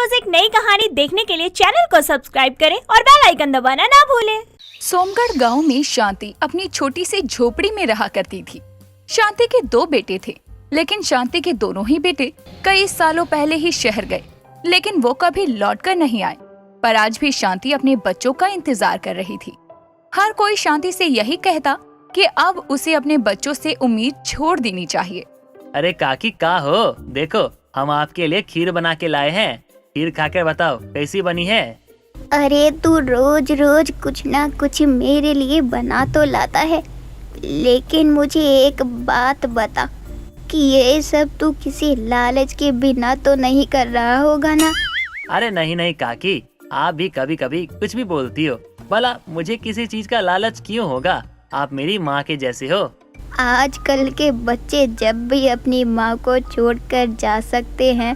रोज एक नई कहानी देखने के लिए चैनल को सब्सक्राइब करें और बेल आइकन दबाना ना भूलें। सोमगढ़ गांव में शांति अपनी छोटी सी झोपड़ी में रहा करती थी। शांति के 2 बेटे थे, लेकिन शांति के दोनों ही बेटे कई सालों पहले ही शहर गए, लेकिन वो कभी लौटकर नहीं आए। पर आज भी शांति अपने बच्चों का इंतजार कर रही थी। हर कोई शांति से यही कहता कि अब उसे अपने बच्चों से उम्मीद छोड़ देनी चाहिए। अरे काकी का हो, देखो हम आपके लिए खीर बना के लाए हैं। खीर खाकर बताओ कैसी बनी है। अरे तू रोज रोज कुछ ना कुछ मेरे लिए बना तो लाता है, लेकिन मुझे एक बात बता कि ये सब तू किसी लालच के बिना तो नहीं कर रहा होगा ना? अरे नहीं नहीं काकी, आप भी कभी कभी कुछ भी बोलती हो। भला मुझे किसी चीज का लालच क्यों होगा, आप मेरी माँ के जैसे हो। आजकल के बच्चे जब भी अपनी माँ को छोड़कर जा सकते हैं,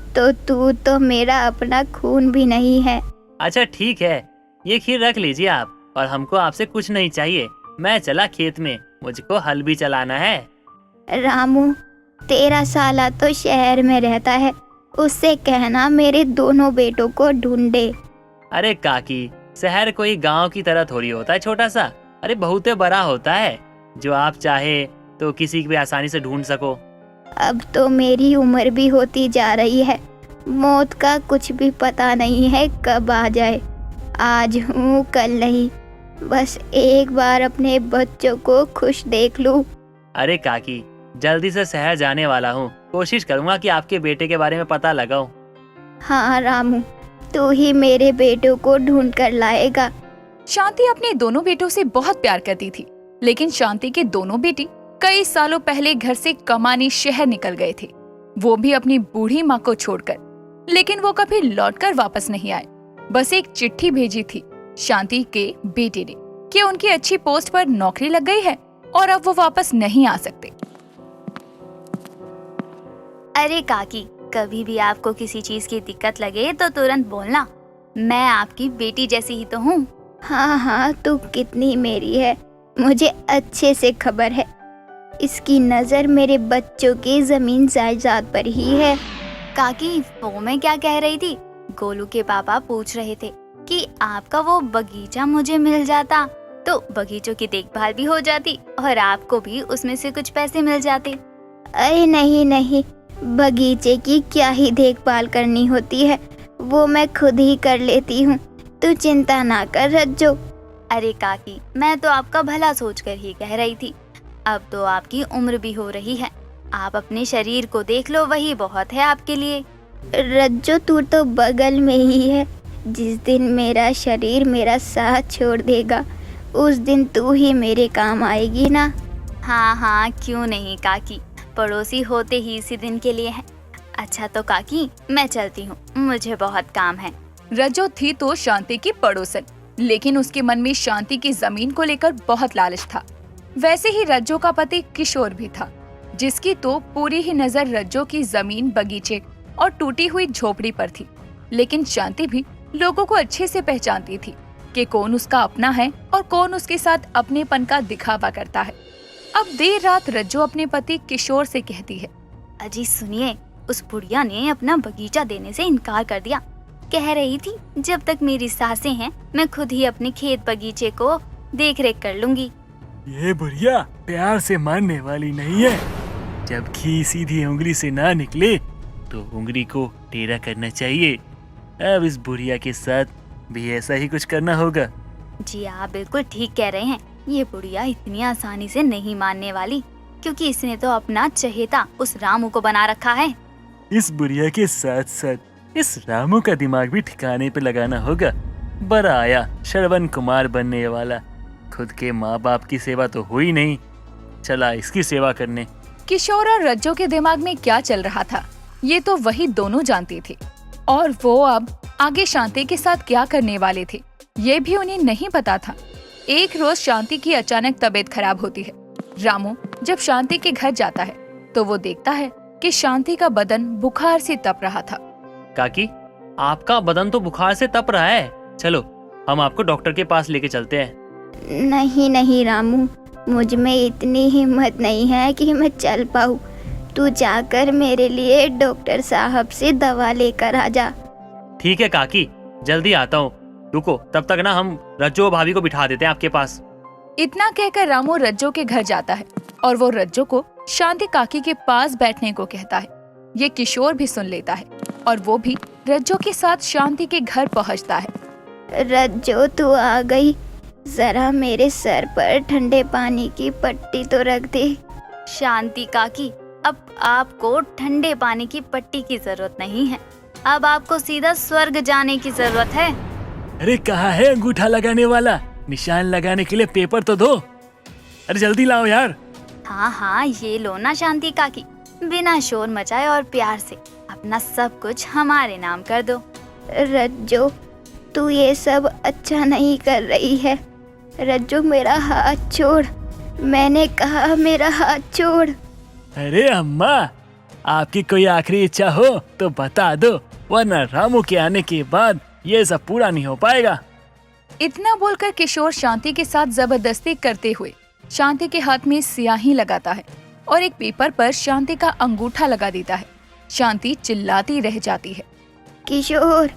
तो तू तो मेरा अपना खून भी नहीं है। अच्छा ठीक है, ये खीर रख लीजिए आप, और हमको आपसे कुछ नहीं चाहिए। मैं चला खेत में, मुझको हल भी चलाना है। रामू, तेरा साला तो शहर में रहता है, उससे कहना मेरे दोनों बेटों को ढूंढे। अरे काकी, शहर कोई गांव की तरह थोड़ी होता है छोटा सा। अरे बहुत बड़ा होता है, जो आप चाहे तो किसी भी आसानी से ढूंढ सको। अब तो मेरी उम्र भी होती जा रही है, मौत का कुछ भी पता नहीं है कब आ जाए। आज हूँ कल नहीं, बस एक बार अपने बच्चों को खुश देख लूं। अरे काकी, जल्दी से शहर जाने वाला हूँ, कोशिश करूँगा कि आपके बेटे के बारे में पता लगाऊं। हाँ रामू, तू ही मेरे बेटों को ढूंढ कर लाएगा। शांति अपने दोनों बेटों से बहुत प्यार करती थी, लेकिन शांति के दोनों बेटे कई सालों पहले घर से कमाने शहर निकल गए थे, वो भी अपनी बूढ़ी माँ को छोड़कर। लेकिन वो कभी लौटकर वापस नहीं आए। बस एक चिट्ठी भेजी थी शांति के बेटे ने कि उनकी अच्छी पोस्ट पर नौकरी लग गई है और अब वो वापस नहीं आ सकते। अरे काकी, कभी भी आपको किसी चीज की दिक्कत लगे तो तुरंत बोलना, मैं आपकी बेटी जैसी ही तो हूँ। हाँ हाँ, तू कितनी मेरी है मुझे अच्छे से खबर है। इसकी नजर मेरे बच्चों की जमीन जायदाद पर ही है। काकी, वो मैं क्या कह रही थी, गोलू के पापा पूछ रहे थे कि आपका वो बगीचा मुझे मिल जाता तो बगीचों की देखभाल भी हो जाती और आपको भी उसमें से कुछ पैसे मिल जाते। अरे नहीं नहीं, बगीचे की क्या ही देखभाल करनी होती है, वो मैं खुद ही कर लेती हूँ, तू चिंता ना कर रज्जो। अरे काकी, मैं तो आपका भला सोचकर ही कह रही थी। अब तो आपकी उम्र भी हो रही है, आप अपने शरीर को देख लो, वही बहुत है आपके लिए। रज्जो, तू तो बगल में ही है। जिस दिन मेरा शरीर मेरा साथ छोड़ देगा, उस दिन तू ही मेरे काम आएगी ना। हाँ हाँ, क्यों नहीं काकी, पड़ोसी होते ही इसी दिन के लिए है। अच्छा तो काकी, मैं चलती हूँ, मुझे बहुत काम है। रज्जो थी तो शांति की पड़ोसन, लेकिन उसके मन में शांति की जमीन को लेकर बहुत लालच था। वैसे ही रज्जो का पति किशोर भी था, जिसकी तो पूरी ही नजर रज्जो की जमीन, बगीचे और टूटी हुई झोपड़ी पर थी। लेकिन शांति भी लोगों को अच्छे से पहचानती थी कि कौन उसका अपना है और कौन उसके साथ अपनेपन का दिखावा करता है। अब देर रात रज्जो अपने पति किशोर से कहती है, अजी सुनिए, उस बुढ़िया ने अपना बगीचा देने से इनकार कर दिया। कह रही थी जब तक मेरी सांसें हैं मैं खुद ही अपने खेत बगीचे को देख रेख कर लूंगी। ये बुढ़िया प्यार से मानने वाली नहीं है। जब घी सीधी उंगली से ना निकले तो उंगली को टेढ़ा करना चाहिए। अब इस बुढ़िया के साथ भी ऐसा ही कुछ करना होगा। जी आप बिल्कुल ठीक कह रहे हैं, ये बुढ़िया इतनी आसानी से नहीं मानने वाली, क्योंकि इसने तो अपना चहेता उस रामू को बना रखा है। इस बुढ़िया के साथ साथ इस रामू का दिमाग भी ठिकाने पे लगाना होगा। बड़ा आया श्रवण कुमार बनने वाला, खुद के माँ बाप की सेवा तो हुई नहीं, चला इसकी सेवा करने। किशोर और रज्जो के दिमाग में क्या चल रहा था, ये तो वही दोनों जानते थे, और वो अब आगे शांति के साथ क्या करने वाले थे, ये भी उन्हें नहीं पता था। एक रोज शांति की अचानक तबीयत खराब होती है। रामू जब शांति के घर जाता है तो वो देखता है कि शांति का बदन बुखार से तप रहा था। काकी, आपका बदन तो बुखार से तप रहा है, चलो हम आपको डॉक्टर के पास लेके चलते हैं। नहीं नहीं रामू, मुझ में इतनी हिम्मत नहीं है कि मैं चल पाऊँ। तू जाकर मेरे लिए डॉक्टर साहब से दवा लेकर आ जा। ठीक है काकी, जल्दी आता हूँ। रुको, तब तक ना हम रज्जो और भाभी को बिठा देते हैं आपके पास। इतना कहकर रामू रज्जो के घर जाता है और वो रज्जो को शांति काकी के पास बैठने को कहता है। ये किशोर भी सुन लेता है और वो भी रज्जो के साथ शांति के घर पहुंचता है। रज्जो तू आ गई, जरा मेरे सर पर ठंडे पानी की पट्टी तो रख दे। शांति काकी, अब आपको ठंडे पानी की पट्टी की जरूरत नहीं है, अब आपको सीधा स्वर्ग जाने की जरूरत है। अरे कहाँ है अंगूठा लगाने वाला? निशान लगाने के लिए पेपर तो दो। अरे जल्दी लाओ यार। हाँ हाँ, ये लो ना शांति काकी, बिना शोर मचाए और प्यार से अपना सब कुछ हमारे नाम कर दो। रज्जो तू ये सब अच्छा नहीं कर रही है। रज्जो मेरा हाथ छोड़, मैंने कहा मेरा हाथ छोड़। अरे अम्मा, आपकी कोई आखिरी इच्छा हो तो बता दो, वरना रामू के आने के बाद ये सब पूरा नहीं हो पाएगा। इतना बोलकर किशोर शांति के साथ जबरदस्ती करते हुए शांति के हाथ में स्याही लगाता है और एक पेपर पर शांति का अंगूठा लगा देता है। शांति चिल्लाती रह जाती है। किशोर,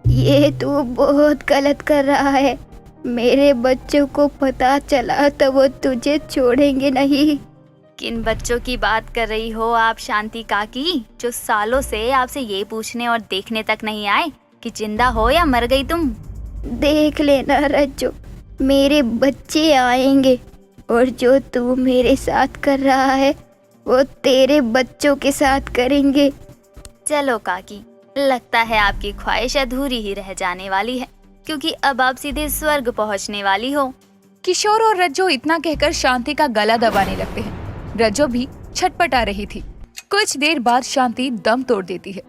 ये तू बहुत गलत कर रहा है। मेरे बच्चों को पता चला तो वो तुझे छोड़ेंगे नहीं। किन बच्चों की बात कर रही हो आप शांति काकी, जो सालों से आपसे ये पूछने और देखने तक नहीं आए कि जिंदा हो या मर गई तुम? देख लेना रज्जो, मेरे बच्चे आएंगे और जो तू मेरे साथ कर रहा है वो तेरे बच्चों के साथ करेंगे। चलो काकी, लगता है आपकी ख्वाहिश अधूरी ही रह जाने वाली है, क्योंकि अब आप सीधे स्वर्ग पहुंचने वाली हो। किशोर और रज्जो इतना कहकर शांति का गला दबाने लगते हैं। रज्जो भी छटपटा रही थी। कुछ देर बाद शांति दम तोड़ देती है।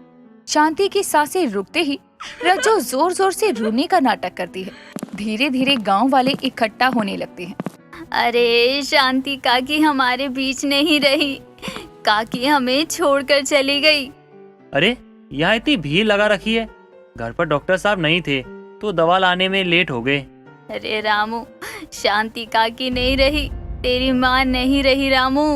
शांति की सांसें रुकते ही रज्जो जोर जोर से रोने का नाटक करती है। धीरे धीरे गांव वाले इकट्ठा होने लगते हैं। अरे शांति काकी हमारे बीच नहीं रही, काकी हमें छोड़कर चली गई। अरे यहाँ इतनी भीड़ लगा रखी है, घर पर डॉक्टर साहब नहीं थे तो दवा लाने में लेट हो गए। अरे रामू, शांति काकी नहीं रही, तेरी माँ नहीं रही रामू।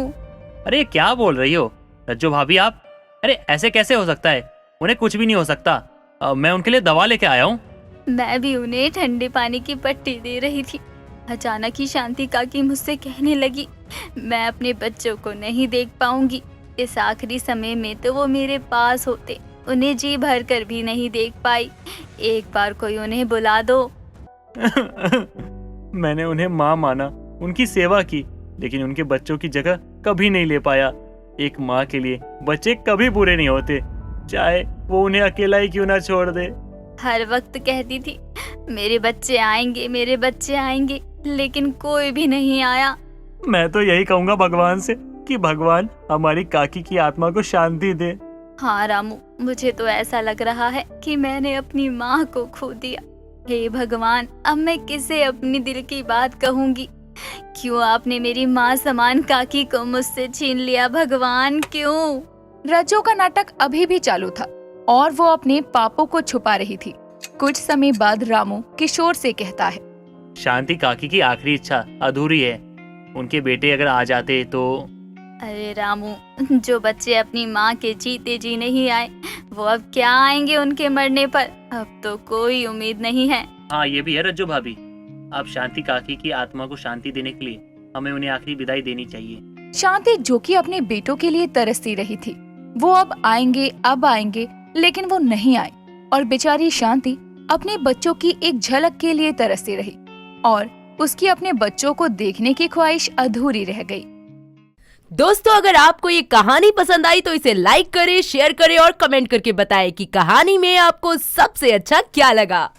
अरे क्या बोल रही हो रज्जो भाभी आप? अरे ऐसे कैसे हो सकता है? उन्हें कुछ भी नहीं हो सकता। मैं उनके लिए दवा लेके आया हूँ। मैं भी उन्हें ठंडे पानी की पट्टी दे रही थी। अचानक ही शांति काकी मुझसे कहने लगी, मैं अपने बच्चों को नहीं देख पाऊंगी। इस आखिरी समय में तो वो मेरे पास होते, उन्हें जी भर कर भी नहीं देख पाई। एक बार कोई उन्हें बुला दो। मैंने उन्हें माँ माना, उनकी सेवा की, लेकिन उनके बच्चों की जगह कभी नहीं ले पाया। एक माँ के लिए बच्चे कभी बुरे नहीं होते, चाहे वो उन्हें अकेला ही क्यों ना छोड़ दे। हर वक्त कहती थी मेरे बच्चे आएंगे, मेरे बच्चे आएंगे, लेकिन कोई भी नहीं आया। मैं तो यही कहूँगा भगवान से कि भगवान हमारी काकी की आत्मा को शांति दे। हाँ रामू, मुझे तो ऐसा लग रहा है कि मैंने अपनी माँ को खो दिया। हे भगवान, अब मैं किसे अपनी दिल की बात कहूँगी? क्यों आपने मेरी माँ समान काकी को मुझसे छीन लिया भगवान, क्यों? रज्जो का नाटक अभी भी चालू था और वो अपने पापों को छुपा रही थी। कुछ समय बाद रामू किशोर से कहता है, शांति काकी की आखिरी इच्छा अधूरी है, उनके बेटे अगर आ जाते तो। अरे रामू, जो बच्चे अपनी माँ के जीते जी नहीं आए, वो अब क्या आएंगे उनके मरने पर? अब तो कोई उम्मीद नहीं है। हाँ ये भी है रज्जो भाभी, अब शांति काकी की आत्मा को शांति देने के लिए हमें उन्हें आखिरी विदाई देनी चाहिए। शांति जो कि अपने बेटों के लिए तरसती रही थी, वो अब आएंगे, लेकिन वो नहीं आए और बेचारी शांति अपने बच्चों की एक झलक के लिए तरसती रही और उसकी अपने बच्चों को देखने की ख्वाहिश अधूरी रह गई। दोस्तों, अगर आपको ये कहानी पसंद आई तो इसे लाइक करें, शेयर करें और कमेंट करके बताएं कि कहानी में आपको सबसे अच्छा क्या लगा।